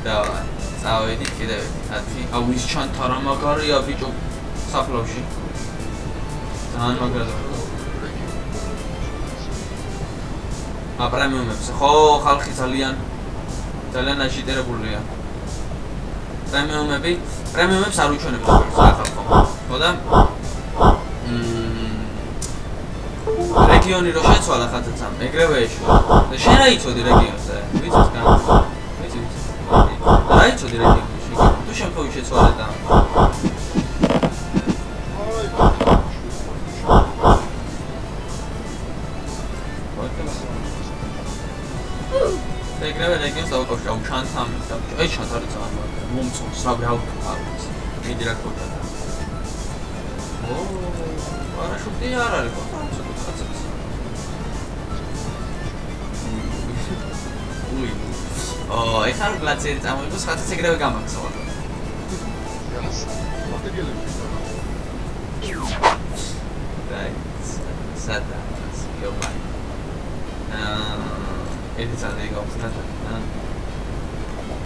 დავაი. წავედით კიდევ ერთი. აუ ის ჩანთარა მაგარია ბიჭო საფლავში. ძალიან მაგრად. პრემიუმებზე ხო ხალხი ძალიან აშიდერებულია. პრემიუმებს არ უჩვენებს ახალ ხო და რეგიონი რო შეცვალა ხათაცამ ეგრევე ეშვა და შენ რა იცოდი რეგიონზე ვიცით კან ვიცით რა იცოდი რეგიონში თუ შემთხვევით შეცვალე და ეგრევე რეგიონს დავკავშირავ ჩანთამ აი ჩანთარი ძალიან მაგარი მომწონს რა ვრავთ არის მიდი რა ქოჭა ო პარაშუტი არ არის ხო ეხლა გლაციერი წამოიღოს, ხათაც ეგრევე გამაგზავნა. სადა, იობა. ერთი წადი გავხსნა და